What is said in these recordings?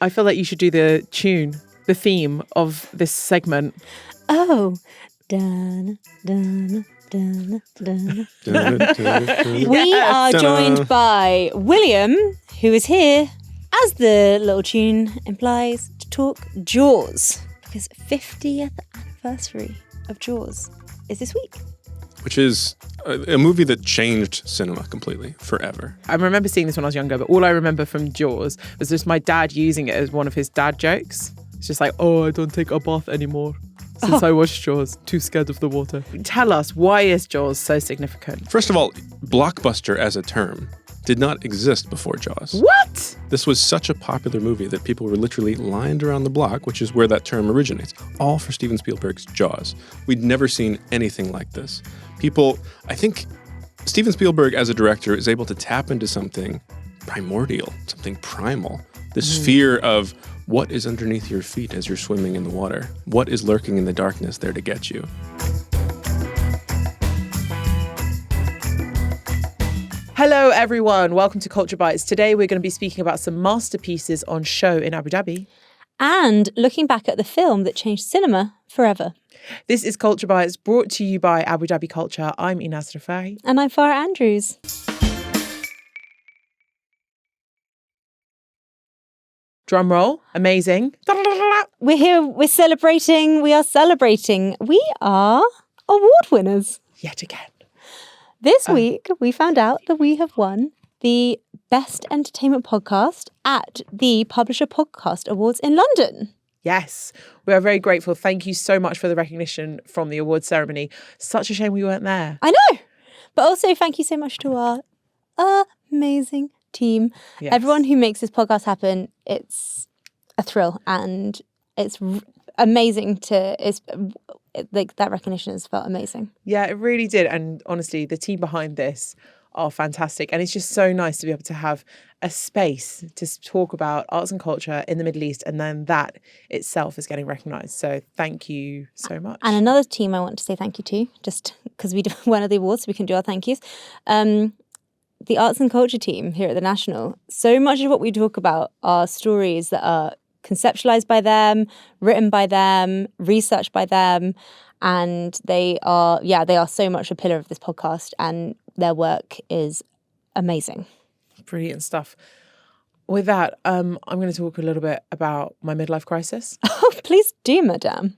I feel like you should do the theme of this segment. Oh. Dun, dun, dun, dun. We are joined by William, who is here, as the little tune implies, to talk Jaws. Because 50th anniversary of Jaws is this week. Which is a movie that changed cinema completely, forever. I remember seeing this when I was younger, but all I remember from Jaws was just my dad using it as one of his dad jokes. It's just like, oh, I don't take a bath anymore since I watched Jaws. Too scared of the water. Tell us, why is Jaws so significant? First of all, blockbuster as a term did not exist before Jaws. What? This was such a popular movie that people were literally lined around the block, which is where that term originates, all for Steven Spielberg's Jaws. We'd never seen anything like this. I think Steven Spielberg as a director is able to tap into something primordial, something primal. This fear of what is underneath your feet as you're swimming in the water. What is lurking in the darkness there to get you? Hello, everyone. Welcome to Culture Bites. Today, we're going to be speaking about some masterpieces on show in Abu Dhabi. And looking back at the film that changed cinema forever. This is Culture Bites, brought to you by Abu Dhabi Culture. I'm Enas and Farah. And I'm Farah Andrews. Drum roll. Amazing. We're here. We are celebrating. We are award winners. Yet again. This week, we found out that we have won the Best Entertainment Podcast at the Publisher Podcast Awards in London. Yes, we are very grateful. Thank you so much for the recognition from the awards ceremony. Such a shame we weren't there. I know. But also thank you so much to our amazing team. Yes. Everyone who makes this podcast happen. It's a thrill and it's amazing that recognition has felt amazing. Yeah, it really did. And honestly, the team behind this are fantastic. And it's just so nice to be able to have a space to talk about arts and culture in the Middle East. And then that itself is getting recognised. So thank you so much. And another team I want to say thank you to, just because we won the awards, so we can do our thank yous. The arts and culture team here at the National. So much of what we talk about are stories that are conceptualized by them, written by them, researched by them. And they are so much a pillar of this podcast, and their work is amazing. Brilliant stuff. With that, I'm going to talk a little bit about my midlife crisis. Oh, please do, madame.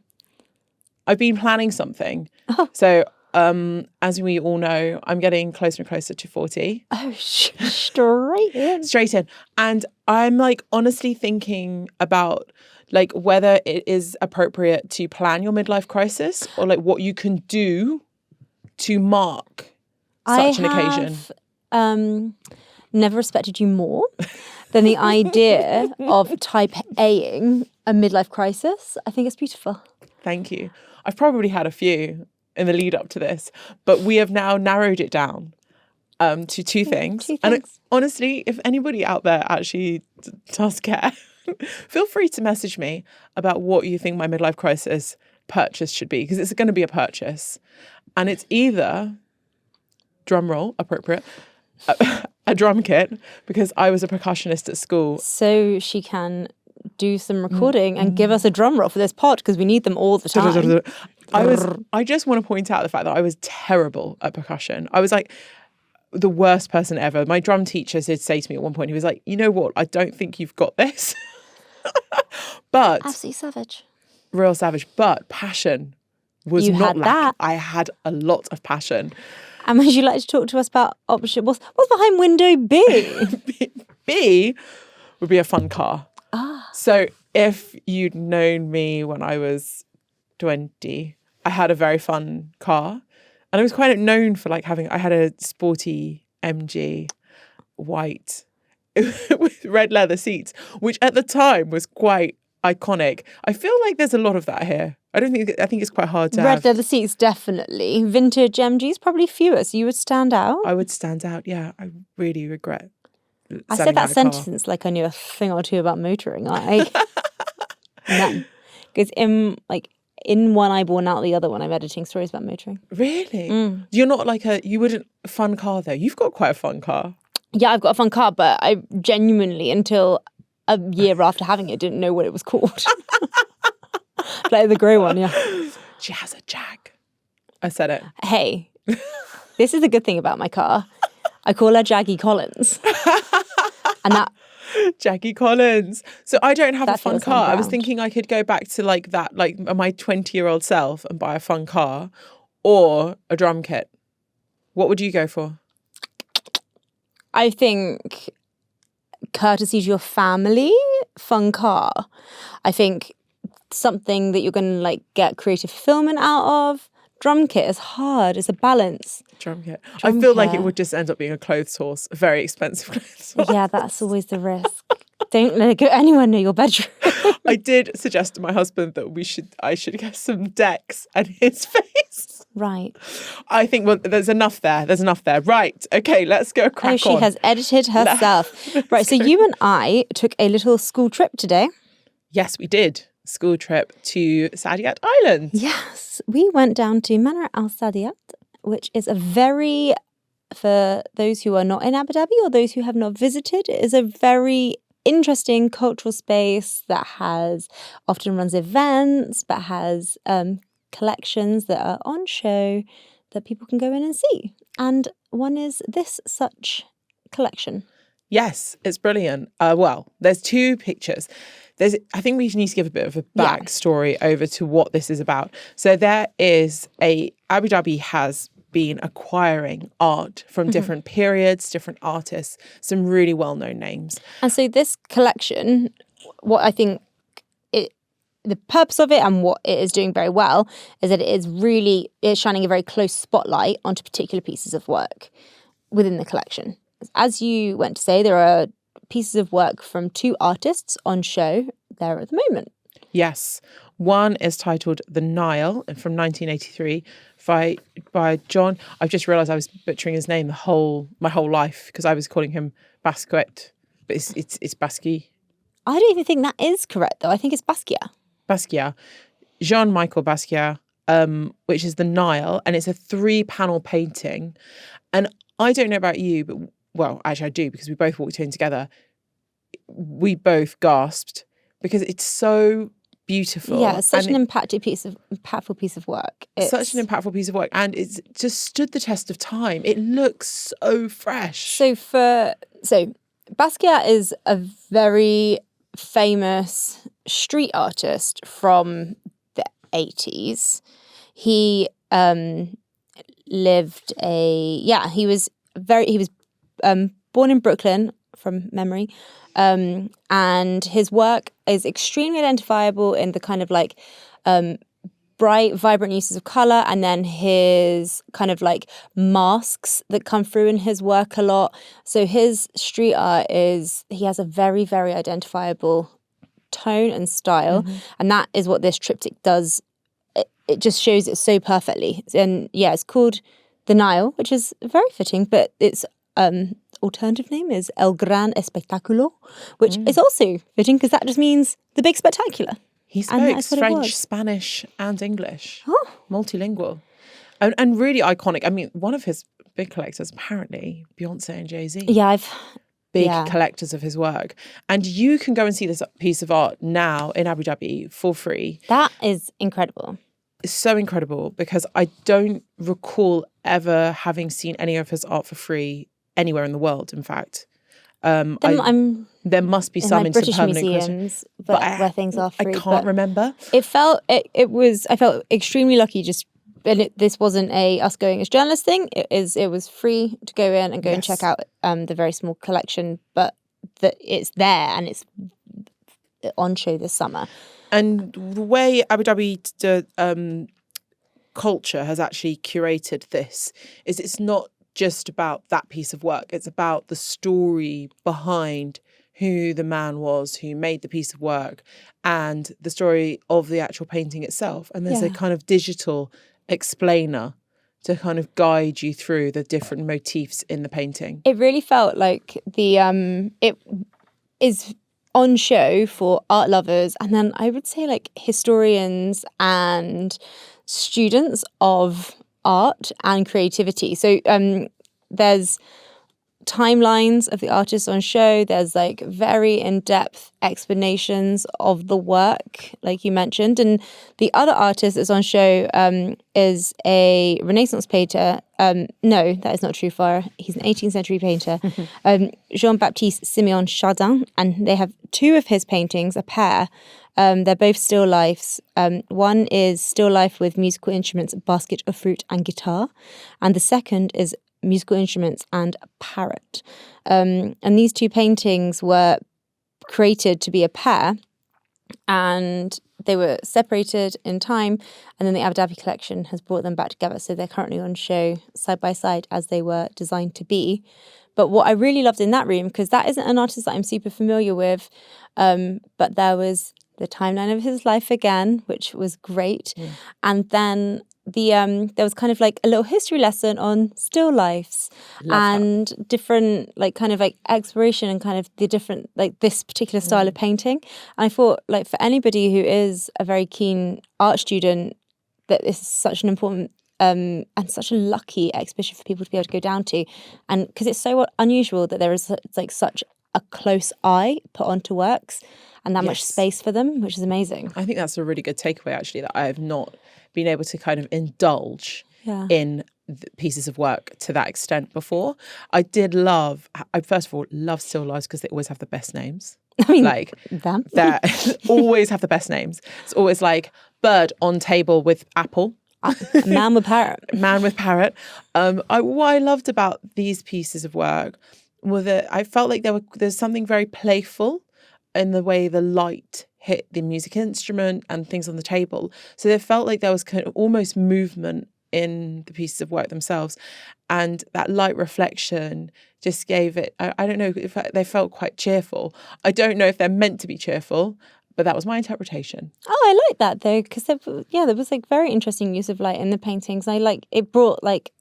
I've been planning something. Oh. So, as we all know, I'm getting closer and closer to 40. Oh, straight in. Straight in. And I'm honestly thinking about whether it is appropriate to plan your midlife crisis or what you can do to mark such an occasion. Never respected you more than the idea of type A-ing a midlife crisis. I think it's beautiful. Thank you. I've probably had a few in the lead up to this, but we have now narrowed it down to two things. And honestly, if anybody out there actually does care, feel free to message me about what you think my midlife crisis purchase should be, because it's going to be a purchase. And it's either, drum roll, appropriate, a drum kit, because I was a percussionist at school. So she can do some recording and give us a drum roll for this pod, because we need them all the time. I just want to point out the fact that I was terrible at percussion. I was the worst person ever. My drum teacher did say to me at one point, he was like, you know what? I don't think you've got this. But absolutely savage. Real savage. But passion was not lacking. I had a lot of passion. And would you like to talk to us about option? What's behind window B? B would be a fun car. Ah. So if you'd known me when I was 20, I had a very fun car. And I was quite known for I had a sporty MG, white, with red leather seats, which at the time was quite iconic. I feel like there's a lot of that here. I think it's quite hard to have. Red leather seats, definitely. Vintage MGs, probably fewer, so you would stand out. I would stand out, yeah. I really regret I said that sentence like I knew a thing or two about motoring. Because in one eye born out the other one, I'm editing stories about motoring. Really? Mm. You're not you wouldn't, fun car though. You've got quite a fun car. Yeah, I've got a fun car, but I genuinely, until a year after having it, didn't know what it was called. Like the grey one, yeah. She has a Jag. I said it. Hey, this is the good thing about my car. I call her Jaggy Collins. And that... Jackie Collins. So I don't have a That fun feels car. I was unbound. thinking I could go back to like that, like my 20-year-old self and buy a fun car or a drum kit. What would you go for? I think courtesy to your family, fun car. I think something that you're going to like get creative fulfillment out of. Drum kit is hard. It's a balance. Drum kit. Drum I feel like kit. it would just end up being a clothes horse, a very expensive clothes horse. Yeah, that's always the risk. Don't let it go anywhere near your bedroom. I did suggest to my husband that I should get some decks and his face. Right. I think, well, there's enough there. There's enough there. Right. Okay, let's go crack Oh, she on. has edited herself. Right, so you and I took a little school trip today. Yes, we did. School trip to Saadiyat Island. Yes, we went down to Manarat Al Saadiyat, which is a very, for those who are not in Abu Dhabi or those who have not visited, it is a very interesting cultural space that often runs events, but has collections that are on show that people can go in and see. And one is this such collection. Yes, it's brilliant. Well, there's two pictures. I think we need to give a bit of a backstory over to what this is about. So Abu Dhabi has been acquiring art from different periods, different artists, some really well-known names. And so this collection, what I think the purpose of it and what it is doing very well is that it's shining a very close spotlight onto particular pieces of work within the collection. As you went to say, there are pieces of work from two artists on show there at the moment. Yes. One is titled The Nile from 1983 by John. I've just realised I was butchering his name my whole life because I was calling him Basquiat, but it's Basquiat. I don't even think that is correct, though. I think it's Basquiat. Basquiat. Jean-Michel Basquiat, which is The Nile, and it's a 3-panel painting. And I don't know about you, but well, actually I do because we both walked in together. We both gasped because it's so beautiful. Yeah, it's such an impactful piece of work. It's such an impactful piece of work, and it's just stood the test of time. It looks so fresh. So Basquiat is a very famous street artist from the 80s. He he was born in Brooklyn from memory. And his work is extremely identifiable in the kind of like bright, vibrant uses of colour, and then his kind of like masks that come through in his work a lot. So his street art he has a very, very identifiable tone and style, and that is what this triptych does. It just shows it so perfectly. And yeah, it's called The Nile, which is very fitting, but it's alternative name is El Gran Espectáculo, which is also fitting because that just means the big spectacular. He spoke French, Spanish and English. Oh. Multilingual. And really iconic. I mean, one of his big collectors, apparently, Beyonce and Jay-Z. Yeah, Big collectors of his work. And you can go and see this piece of art now in Abu Dhabi for free. That is incredible. It's so incredible because I don't recall ever having seen any of his art for free anywhere in the world, in fact. There must be some in British permanent museums, where things are free. I can't remember. I felt extremely lucky. This wasn't us going as journalists thing. It was free to go in and go and check out the very small collection, but it's there and it's on show this summer. And the way Abu Dhabi Culture has actually curated this is it's not just about that piece of work. It's about the story behind who the man was who made the piece of work and the story of the actual painting itself. And there's a kind of digital explainer to kind of guide you through the different motifs in the painting. It really felt like it is on show for art lovers, and then I would say like historians and students of art and creativity. So there's timelines of the artists on show. There's like very in-depth explanations of the work, like you mentioned. And the other artist that's on show is a Renaissance painter. No, that is not true, Farah. He's an 18th century painter, Jean-Baptiste Simeon Chardin. And they have two of his paintings, a pair. They're both still lifes. One is still life with musical instruments, basket of fruit and guitar. And the second is musical instruments and a parrot. And these two paintings were created to be a pair, and they were separated in time, and then the Abu Dhabi Collection has brought them back together. So they're currently on show side by side as they were designed to be. But what I really loved in that room, because that isn't an artist that I'm super familiar with, but there was the timeline of his life again, which was great. And then there was kind of like a little history lesson on still lifes and different like kind of like exploration and kind of the different like this particular style of painting. And I thought like for anybody who is a very keen art student, that this is such an important and such a lucky exhibition for people to be able to go down to, and because it's so unusual that there is like such a close eye put onto works and that much space for them, which is amazing. I think that's a really good takeaway, actually, that I have not been able to kind of indulge in pieces of work to that extent before. I first of all, love still lives because they always have the best names. I mean, like them. They always have the best names. It's always like bird on table with apple. Man with parrot. Man with parrot. What I loved about these pieces of work was that I felt like there's something very playful in the way the light hit the music instrument and things on the table. So they felt like there was kind of almost movement in the pieces of work themselves. And that light reflection just gave it, I don't know, if they felt quite cheerful. I don't know if they're meant to be cheerful, but that was my interpretation. Oh, I like that though, because there was like very interesting use of light in the paintings. It brought like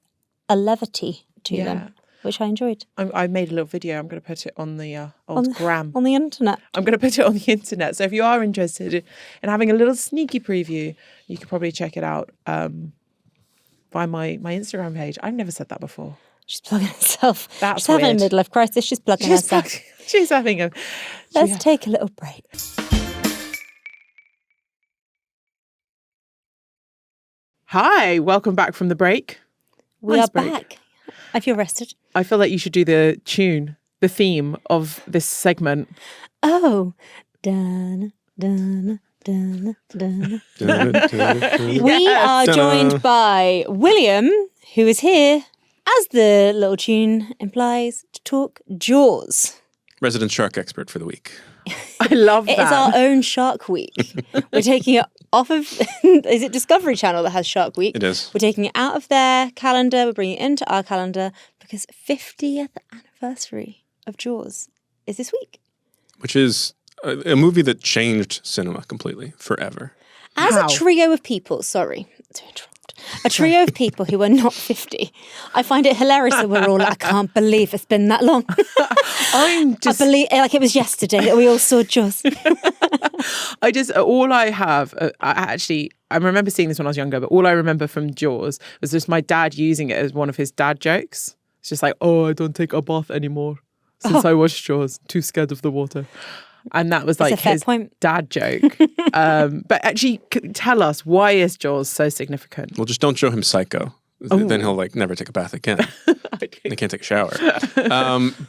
a levity to them, which I enjoyed. I made a little video. I'm going to put it on the gram. On the internet. I'm going to put it on the internet. So if you are interested in having a little sneaky preview, you could probably check it out via my Instagram page. I've never said that before. She's plugging herself. That's she's having weird. a midlife crisis. She's plugging herself. She's having a... Let's take a little break. Hi, welcome back from the break. We are back. I feel rested. I feel like you should do the theme of this segment. Oh. Dun, dun, dun, dun. We are joined by William, who is here, as the little tune implies, to talk Jaws. Resident shark expert for the week. I love that. It's our own Shark Week. We're taking it off of, is it Discovery Channel that has Shark Week? It is. We're taking it out of their calendar, we're bringing it into our calendar, because 50th anniversary of Jaws is this week. Which is a movie that changed cinema completely, forever. As How? a trio of people, sorry to interrupt, a trio of people who are not 50, I find it hilarious that we're all like, I can't believe it's been that long. I believe like it was yesterday that we all saw Jaws. I remember seeing this when I was younger, but all I remember from Jaws was just my dad using it as one of his dad jokes. It's just like, oh, I don't take a bath anymore since I watched Jaws, too scared of the water. And that was like his dad joke. But actually, tell us, why is Jaws so significant? Well, just don't show him Psycho. Then he'll like never take a bath again. He can't take a shower.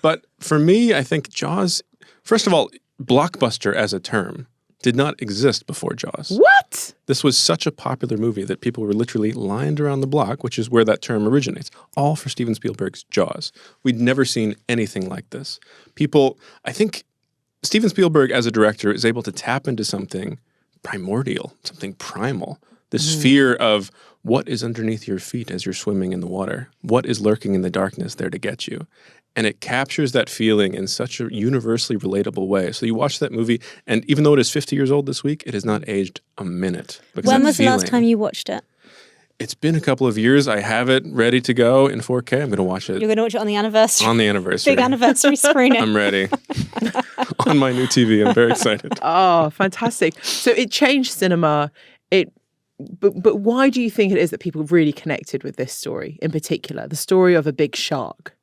But for me, I think Jaws, first of all, blockbuster as a term did not exist before Jaws. What? This was such a popular movie that people were literally lined around the block, which is where that term originates, all for Steven Spielberg's Jaws. We'd never seen anything like this. I think Steven Spielberg as a director is able to tap into something primordial, something primal, this fear of what is underneath your feet as you're swimming in the water, what is lurking in the darkness there to get you. And it captures that feeling in such a universally relatable way. So you watch that movie, and even though it is 50 years old this week, it has not aged a minute. When was the last time you watched it? It's been a couple of years. I have it ready to go in 4K. I'm going to watch it. You're going to watch it on the anniversary? On the anniversary. Big anniversary screening. I'm ready. On my new TV. I'm very excited. Oh, fantastic. So it changed cinema. But why do you think it is that people really connected with this story in particular, the story of a big shark?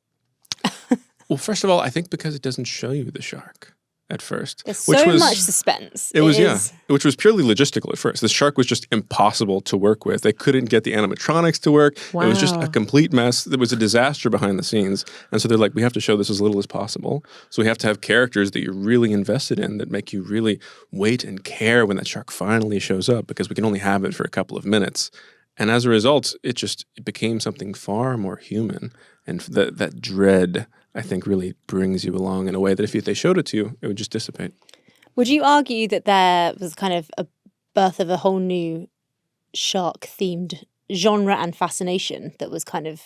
Well, first of all, I think because it doesn't show you the shark at first. There's so much suspense. Which was purely logistical at first. The shark was just impossible to work with. They couldn't get the animatronics to work. Wow. It was just a complete mess. There was a disaster behind the scenes. And so they're like, we have to show this as little as possible. So we have to have characters that you're really invested in that make you really wait and care when that shark finally shows up, because we can only have it for a couple of minutes. And as a result, it became something far more human. And that dread, I think, really brings you along in a way that if they showed it to you, it would just dissipate. Would you argue that there was kind of a birth of a whole new shark-themed genre and fascination that was kind of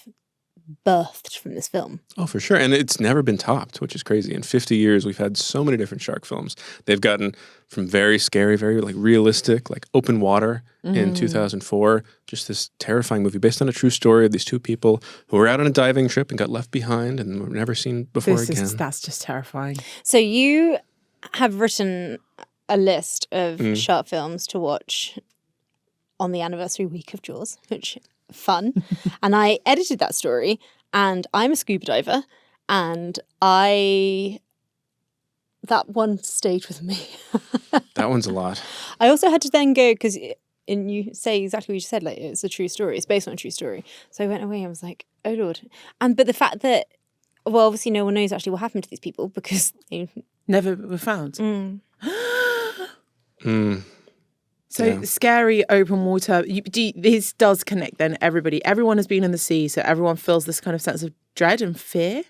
birthed from this film? Oh, for sure. And it's never been topped, which is crazy. In 50 years, we've had so many different shark films. They've gotten from very scary, very like realistic, like Open Water in 2004, just this terrifying movie based on a true story of these two people who were out on a diving trip and got left behind and were never seen before again. That's just terrifying. So you have written a list of shark films to watch on the anniversary week of Jaws, which fun. And I edited that story, and I'm a scuba diver, and that one stayed with me. That one's a lot. I also had to then go, because you say exactly what you said, like it's a true story, it's based on a true story. So I went away and was like, oh Lord. But the fact that, well, obviously no one knows actually what happened to these people because they never were found. So scary open water. This does connect then everybody. Everyone has been in the sea, so everyone feels this kind of sense of dread and fear.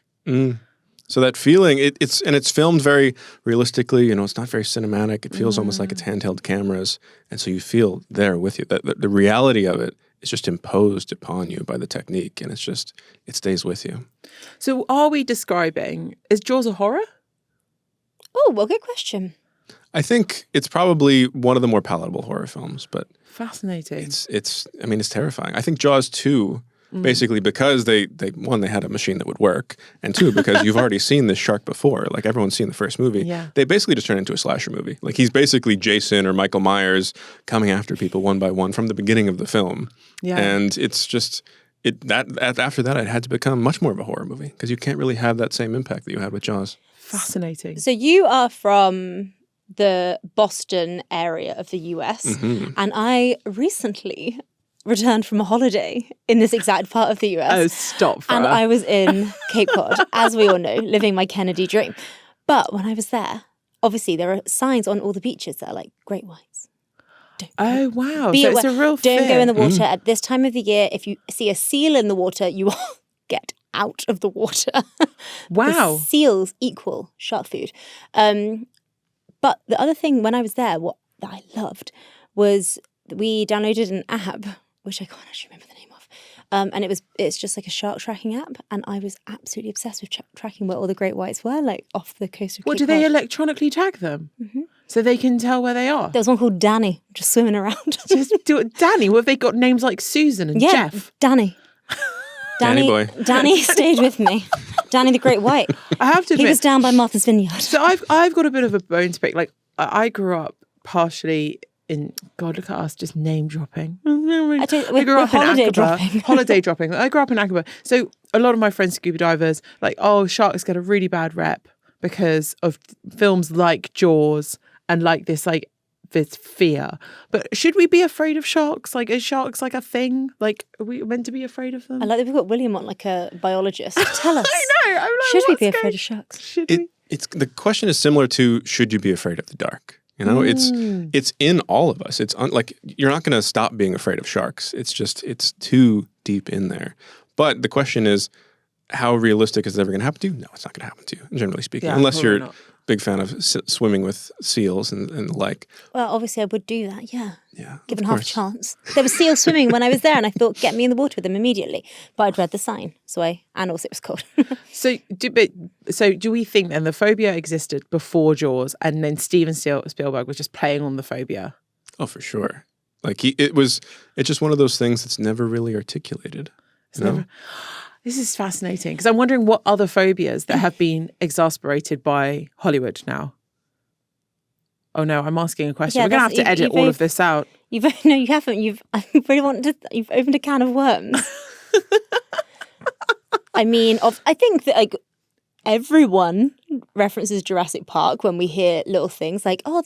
So that feeling, it's filmed very realistically. It's not very cinematic. It feels almost like it's handheld cameras, and so you feel there with you. That the reality of it is just imposed upon you by the technique, and it stays with you. So, are we describing? Is Jaws a horror? Oh, well, good question. I think it's probably one of the more palatable horror films, but fascinating. It's terrifying. I think Jaws 2, basically because they had a machine that would work, and 2, because you've already seen this shark before, like everyone's seen the first movie. Yeah. They basically just turn into a slasher movie. Like he's basically Jason or Michael Myers coming after people one by one from the beginning of the film. Yeah. And it's just after that it had to become much more of a horror movie because you can't really have that same impact that you had with Jaws. Fascinating. So you are from the Boston area of the US, and I recently returned from a holiday in this exact part of the US. Oh, stop, Farah. And I was in Cape Cod, as we all know, living my Kennedy dream. But when I was there, obviously there are signs on all the beaches that are like great whites. Oh, wow. So it's a real fear. Don't go in the water at this time of the year. If you see a seal in the water, you will get out of the water. Wow. The seals equal shark food. But the other thing when I was there, what I loved was we downloaded an app, which I can't actually remember the name of. And it's just like a shark tracking app. And I was absolutely obsessed with tracking where all the great whites were, like off the coast of Cape Cod. Do they electronically tag them? So they can tell where they are? There was one called Danny, just swimming around. Danny? What have they got names like Susan and Jeff? Danny. Danny boy. Danny stayed with me. Danny the Great White. I have to admit, he was down by Martha's Vineyard. So I've got a bit of a bone to pick. Like I grew up partially in, God, look at us just name dropping. I grew up in Aqaba. Holiday dropping. I grew up in Aqaba. So a lot of my friends scuba divers, like, oh, sharks get a really bad rep because of films like Jaws and like this fear. But should we be afraid of sharks? Like, is sharks like a thing? Like, are we meant to be afraid of them? I like that we've got William on, like a biologist. Tell us. I know. I'm like, should we be afraid of sharks? Should we? The question is similar to should you be afraid of the dark? It's in all of us. It's like you're not going to stop being afraid of sharks. It's too deep in there. But the question is, how realistic is it ever going to happen to you? No, it's not going to happen to you, generally speaking, unless you're a big fan of swimming with seals and the like. Well, obviously I would do that, yeah. Yeah, given half a chance. There was seals swimming when I was there and I thought, get me in the water with them immediately. But I'd read the sign, and also it was cold. So do we think then the phobia existed before Jaws and then Steven Spielberg was just playing on the phobia? Oh, for sure. Like it's just one of those things that's never really articulated. This is fascinating because I'm wondering what other phobias that have been exasperated by Hollywood now. Oh no, I'm asking a question. We're going to have to edit all of this out. No, you haven't. You've opened a can of worms. I think that everyone references Jurassic Park when we hear little things like, oh,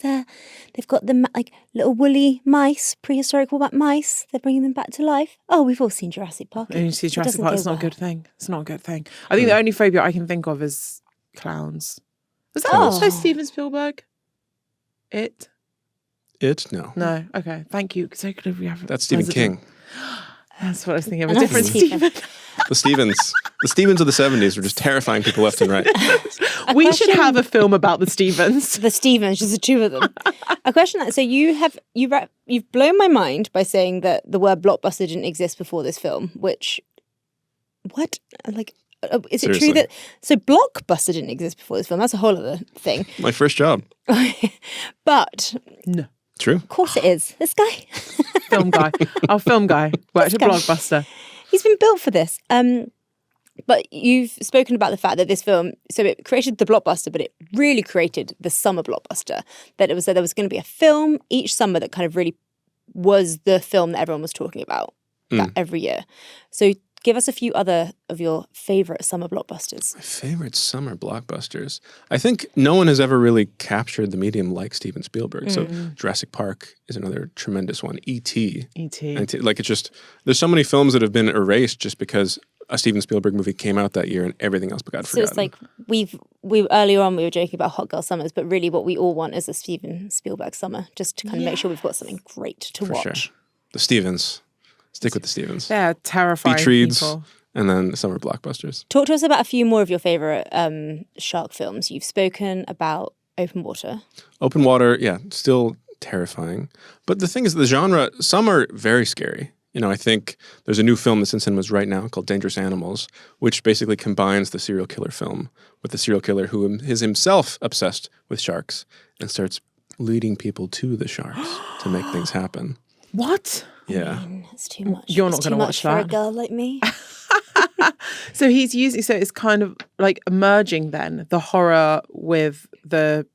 they've got the like little woolly mice, prehistoric mice. They're bringing them back to life. Oh, we've all seen Jurassic Park. When you see Jurassic Park, it's not a good thing. It's not a good thing. I think the only phobia I can think of is clowns. Was that also Steven Spielberg? It? No. No. Okay. Thank you. So could we have That's Stephen King. That's what I was thinking of. A different Stephen. The Stevens of the 70s were just terrifying people left and right. We should have a film about the Stevens. The Stevens, just the two of them. A question. So you've blown my mind by saying that the word blockbuster didn't exist before this film. Which, what? Like, is it true that blockbuster didn't exist before this film? That's a whole other thing. My first job. But no. True. Of course it is. This guy. Film guy. Our film guy. Worked at Blockbuster. He's been built for this. But you've spoken about the fact that this film, so it created the blockbuster, but it really created the summer blockbuster. That there was going to be a film each summer that kind of really was the film that everyone was talking about every year. So give us a few other of your favourite summer blockbusters. My favourite summer blockbusters. I think no one has ever really captured the medium like Steven Spielberg. So Jurassic Park is another tremendous one. E.T. Like it's just, there's so many films that have been erased just because a Steven Spielberg movie came out that year and everything else got forgotten. So it's like we earlier on we were joking about Hot Girl Summers, but really what we all want is a Steven Spielberg summer, just to kind of make sure we've got something great to watch. Sure. The Stevens. Stick with the Stevens. Yeah, terrifying Beach reads, people. and then summer blockbusters. Talk to us about a few more of your favourite shark films. You've spoken about Open Water. Open Water, yeah, still terrifying. But the thing is, the genre, some are very scary. You know, I think there's a new film that's in cinemas right now called Dangerous Animals, which basically combines the serial killer film with the serial killer who is himself obsessed with sharks and starts leading people to the sharks to make things happen. What? Yeah. It's too much. You're not going to watch that. For a girl like me. So it's kind of like merging then the horror with the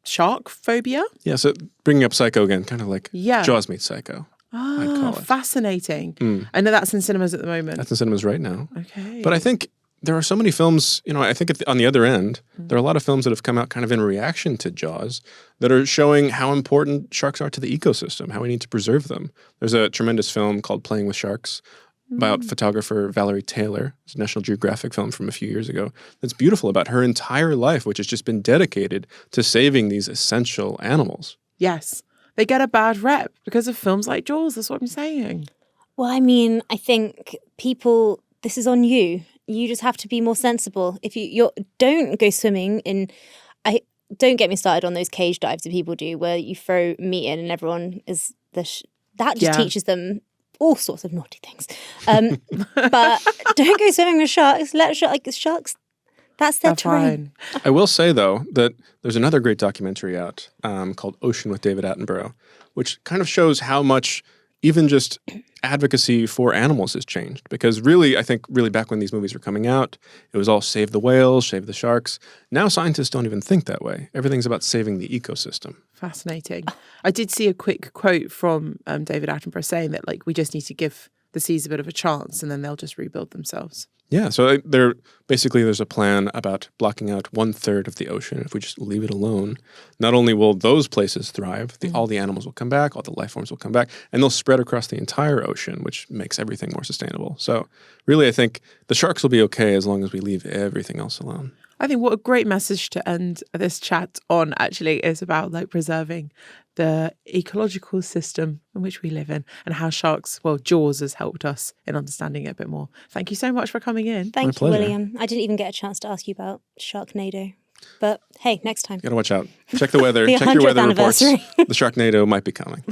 shark phobia. Yeah, so bringing up Psycho again, kind of like Jaws meets Psycho. I'd call it. Fascinating. I know that's in cinemas at the moment. That's in cinemas right now. Okay. But I think there are so many films, you know, I think on the other end, there are a lot of films that have come out kind of in reaction to Jaws that are showing how important sharks are to the ecosystem, how we need to preserve them. There's a tremendous film called Playing with Sharks about photographer Valerie Taylor. It's a National Geographic film from a few years ago. That's beautiful about her entire life, which has just been dedicated to saving these essential animals. Yes. They get a bad rep because of films like Jaws. That's what I'm saying. Well, I mean, I think people, this is on you. You just have to be more sensible. If you don't go swimming in, don't get me started on those cage dives that people do where you throw meat in and everyone is that just teaches them all sorts of naughty things. But don't go swimming with sharks. Sharks, that's their terrain. I will say though that there's another great documentary out called Ocean with David Attenborough, which kind of shows how much even just advocacy for animals has changed. Because really, I think back when these movies were coming out, it was all save the whales, save the sharks. Now scientists don't even think that way. Everything's about saving the ecosystem. Fascinating. I did see a quick quote from David Attenborough saying that we just need to give the seas a bit of a chance and then they'll just rebuild themselves. Yeah, so there's a plan about blocking out 1/3 of the ocean. If we just leave it alone, not only will those places thrive, all the animals will come back, all the life forms will come back, and they'll spread across the entire ocean, which makes everything more sustainable. So really, I think the sharks will be okay as long as we leave everything else alone. I think what a great message to end this chat on actually is about preserving the ecological system in which we live in and how Jaws has helped us in understanding it a bit more. Thank you so much for coming in. Thank you, William. I didn't even get a chance to ask you about Sharknado. But hey, next time. You gotta watch out. Check the weather. Check your weather reports. The Sharknado might be coming.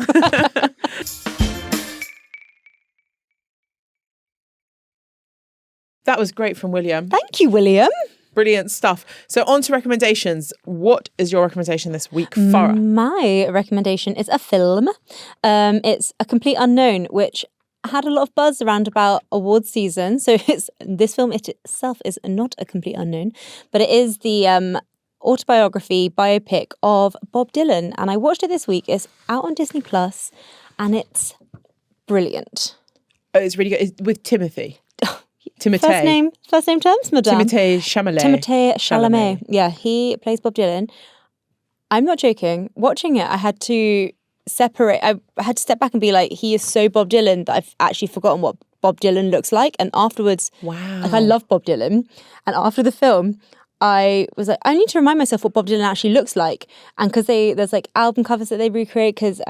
That was great from William. Thank you, William. Brilliant stuff. So on to recommendations. What is your recommendation this week, Farah? My recommendation is a film. It's A Complete Unknown, which had a lot of buzz around about awards season. So this film itself is not a complete unknown, but it is the autobiography biopic of Bob Dylan. And I watched it this week. It's out on Disney Plus, and it's brilliant. Oh, it's really good. It's with Timothy. First name terms, madame. Timothée Chalamet. Timothée Chalamet. Yeah, he plays Bob Dylan. I'm not joking. Watching it, I had to separate. I had to step back and be like, he is so Bob Dylan that I've actually forgotten what Bob Dylan looks like. And afterwards, like I love Bob Dylan. And after the film, I was like, I need to remind myself what Bob Dylan actually looks like. And because there's like album covers that they recreate, because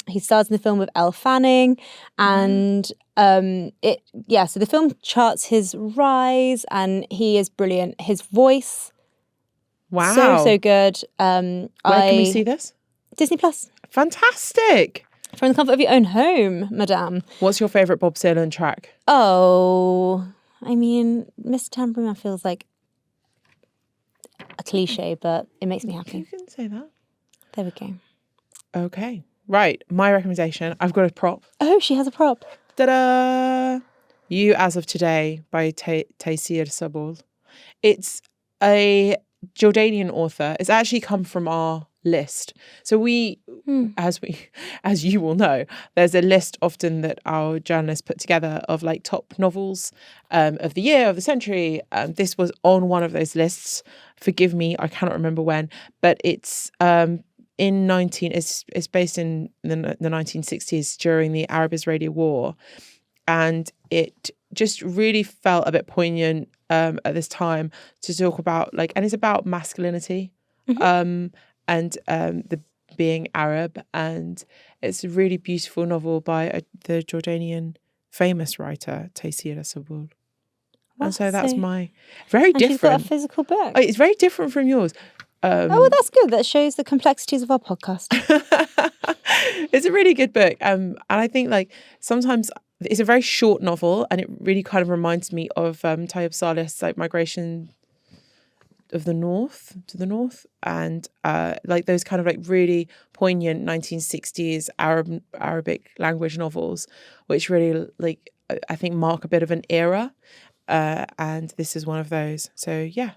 he stars in the film with Elle Fanning. And so the film charts his rise and he is brilliant. His voice, so good. Where can we see this? Disney Plus. Fantastic. From the comfort of your own home, madame. What's your favourite Bob Dylan track? Oh, I mean, Mr. Tambourine Man feels like a cliche, but it makes me happy. You can say that. There we go. Okay. Right. My recommendation. I've got a prop. Oh, she has a prop. Ta-da! You As of Today by Taysir Sabol. It's a Jordanian author. It's actually come from our list. So as you will know, there's a list often that our journalists put together of like top novels of the year, of the century. This was on one of those lists. Forgive me, I cannot remember when, but it's it's based in the 1960s during the Arab-Israeli War, and it just really felt a bit poignant at this time to talk about and it's about masculinity. And the being Arab, and it's a really beautiful novel by the Jordanian famous writer Taysir Sabol. And so that's my very different. She's got a physical book. Oh, it's very different from yours. That's good. That shows the complexities of our podcast. It's a really good book, and I think sometimes it's a very short novel, and it really kind of reminds me of Tayyip Saleh's Migration of the North to the North, and those kind of really poignant 1960s Arabic language novels, which really I think mark a bit of an era, and this is one of those. So yeah,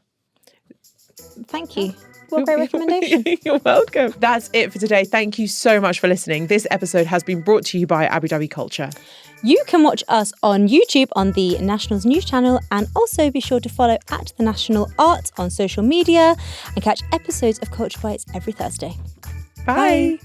thank you. What a great recommendation. You're welcome. That's it for today. Thank you so much for listening. This episode has been brought to you by Abu Dhabi Culture. You can watch us on YouTube on the National's news channel, and also be sure to follow @The National Art on social media and catch episodes of Culture Bites every Thursday. Bye.